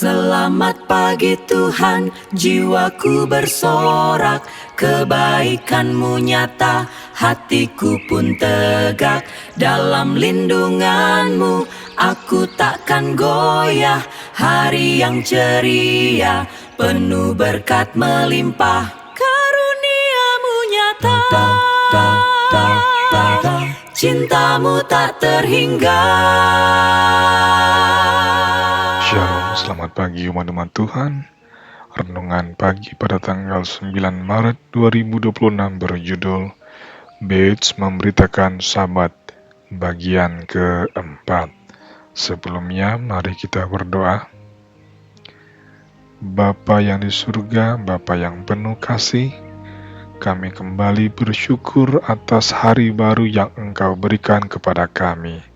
Selamat pagi Tuhan, jiwaku bersorak, kebaikan-Mu nyata, hatiku pun tegak. Dalam lindungan-Mu, aku takkan goyah. Hari yang ceria, penuh berkat melimpah, karunia-Mu nyata. Cinta-Mu tak terhingga. Shalom, selamat pagi umat-umat Tuhan. Renungan pagi pada tanggal 9 Maret 2026 berjudul Bates memberitakan Sabat bagian keempat. Sebelumnya mari kita berdoa. Bapa yang di surga, Bapa yang penuh kasih, kami kembali bersyukur atas hari baru yang Engkau berikan kepada kami.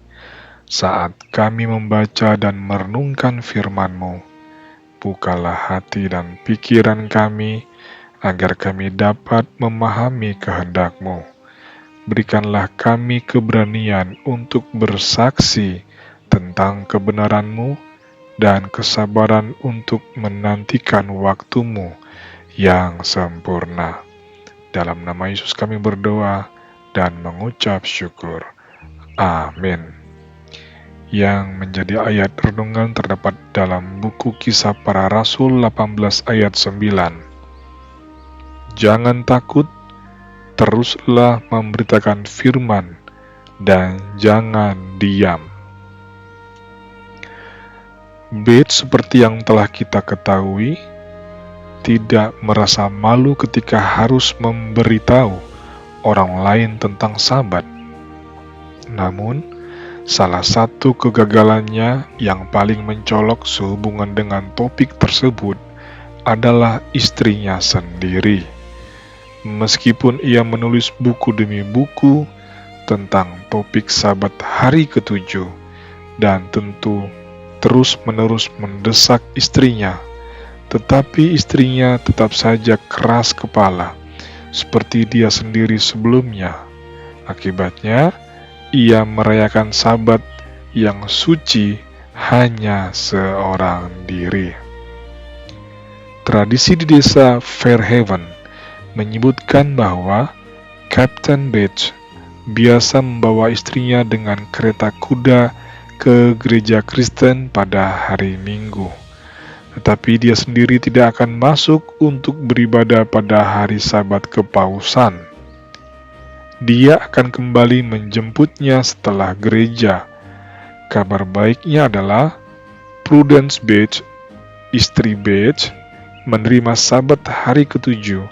Saat kami membaca dan merenungkan firman-Mu, bukalah hati dan pikiran kami, agar kami dapat memahami kehendak-Mu. Berikanlah kami keberanian untuk bersaksi tentang kebenaran-Mu, dan kesabaran untuk menantikan waktu-Mu yang sempurna. Dalam nama Yesus kami berdoa dan mengucap syukur. Amin. Yang menjadi ayat renungan terdapat dalam buku Kisah Para Rasul 18 ayat 9. Jangan takut, teruslah memberitakan firman, dan jangan diam. Bates, seperti yang telah kita ketahui, tidak merasa malu ketika harus memberitahu orang lain tentang Sabat. Namun, salah satu kegagalannya yang paling mencolok sehubungan dengan topik tersebut adalah istrinya sendiri. Meskipun ia menulis buku demi buku tentang topik Sabat hari ketujuh, dan tentu terus-menerus mendesak istrinya, tetapi istrinya tetap saja keras kepala, seperti dia sendiri sebelumnya. Akibatnya, ia merayakan Sabat yang suci hanya seorang diri. Tradisi di desa Fairhaven menyebutkan bahwa Kapten Bates biasa membawa istrinya dengan kereta kuda ke gereja Kristen pada hari Minggu. Tetapi dia sendiri tidak akan masuk untuk beribadah pada hari Sabat kepausan. Dia akan kembali menjemputnya setelah gereja. Kabar baiknya adalah Prudence Bates, istri Bates, menerima Sabat hari ketujuh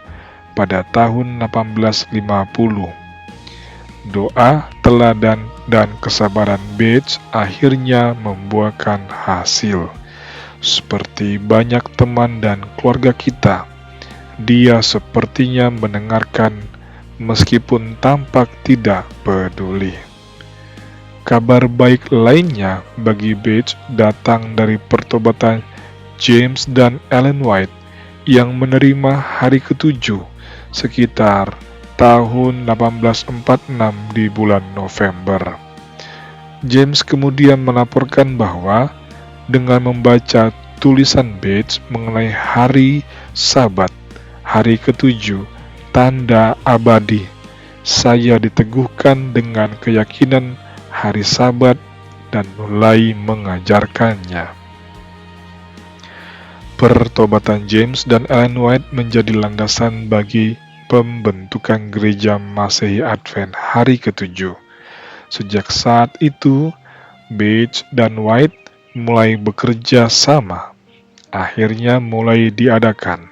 pada tahun 1850. Doa, teladan, dan kesabaran Bates akhirnya membuahkan hasil. Seperti banyak teman dan keluarga kita, dia sepertinya mendengarkan meskipun tampak tidak peduli. Kabar baik lainnya bagi Bates datang dari pertobatan James dan Ellen White yang menerima hari ketujuh sekitar tahun 1846 di bulan November. James kemudian melaporkan bahwa dengan membaca tulisan Bates mengenai hari Sabat, hari ketujuh, tanda abadi, saya diteguhkan dengan keyakinan hari Sabat dan mulai mengajarkannya. Pertobatan James dan Ellen White menjadi landasan bagi pembentukan gereja Masehi Advent hari ketujuh. Sejak saat itu, Bates dan White mulai bekerja sama. Akhirnya mulai diadakan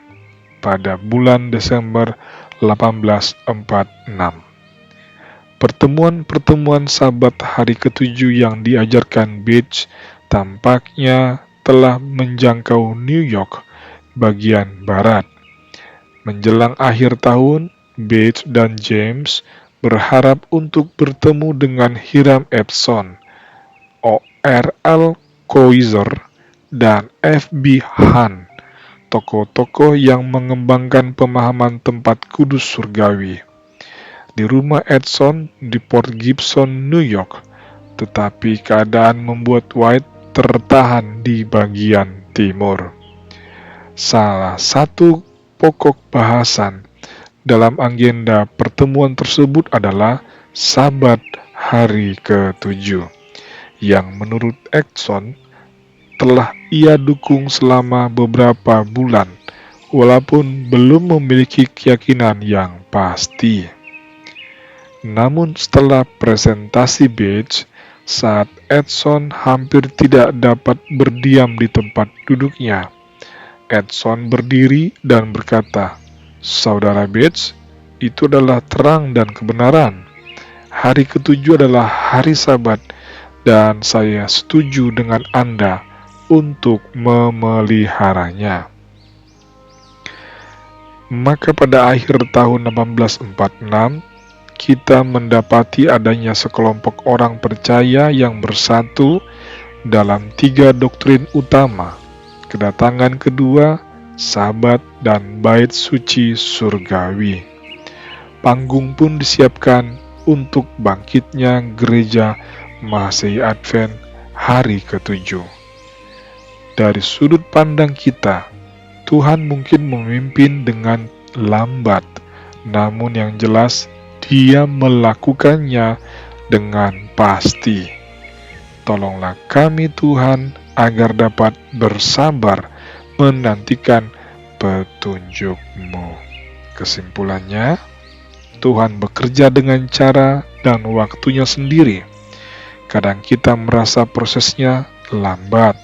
pada bulan Desember 1846. Pertemuan-pertemuan Sabat hari ketujuh yang diajarkan Bates tampaknya telah menjangkau New York bagian barat. Menjelang akhir tahun, Bates dan James berharap untuk bertemu dengan Hiram Edson, O.R.L. Coiser, dan F.B. Hunt, tokoh-tokoh yang mengembangkan pemahaman tempat kudus surgawi. Di rumah Edson di Port Gibson, New York, tetapi keadaan membuat White tertahan di bagian timur. Salah satu pokok bahasan dalam agenda pertemuan tersebut adalah Sabat hari ke-7, yang menurut Edson telah ia dukung selama beberapa bulan, walaupun belum memiliki keyakinan yang pasti. Namun setelah presentasi Beach, saat Edson hampir tidak dapat berdiam di tempat duduknya, Edson berdiri dan berkata, "Saudara Beach, itu adalah terang dan kebenaran. Hari ke-7 adalah hari Sabat, dan saya setuju dengan Anda untuk memeliharanya." Maka pada akhir tahun 1846, kita mendapati adanya sekelompok orang percaya yang bersatu dalam 3 doktrin utama: kedatangan kedua, Sabat, dan bait suci surgawi. Panggung pun disiapkan untuk bangkitnya gereja Masehi Advent hari ke-7. Dari sudut pandang kita, Tuhan mungkin memimpin dengan lambat, namun yang jelas Dia melakukannya dengan pasti. Tolonglah kami Tuhan agar dapat bersabar menantikan petunjuk-Mu. Kesimpulannya, Tuhan bekerja dengan cara dan waktunya sendiri. Kadang kita merasa prosesnya lambat,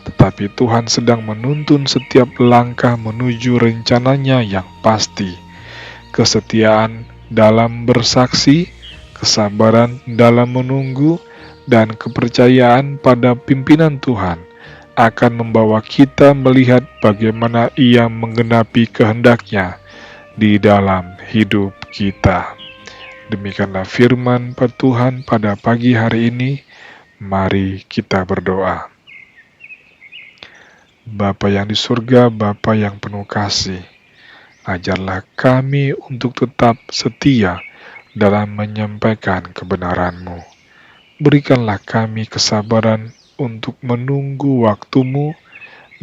tetapi Tuhan sedang menuntun setiap langkah menuju rencananya yang pasti. Kesetiaan dalam bersaksi, kesabaran dalam menunggu, dan kepercayaan pada pimpinan Tuhan akan membawa kita melihat bagaimana Ia menggenapi kehendak-Nya di dalam hidup kita. Demikianlah firman Tuhan pada pagi hari ini. Mari kita berdoa. Bapa yang di surga, Bapa yang penuh kasih, ajarlah kami untuk tetap setia dalam menyampaikan kebenaran-Mu. Berikanlah kami kesabaran untuk menunggu waktu-Mu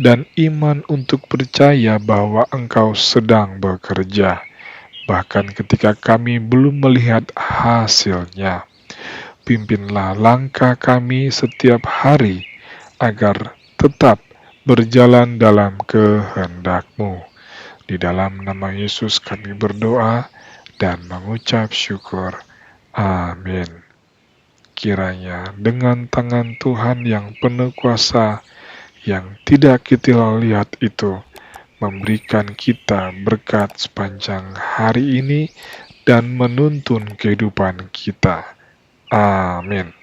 dan iman untuk percaya bahwa Engkau sedang bekerja, bahkan ketika kami belum melihat hasilnya. Pimpinlah langkah kami setiap hari agar tetap berjalan dalam kehendak-Mu. Di dalam nama Yesus kami berdoa dan mengucap syukur. Amin. Kiranya dengan tangan Tuhan yang penuh kuasa, yang tidak kita lihat itu, memberikan kita berkat sepanjang hari ini dan menuntun kehidupan kita. Amin.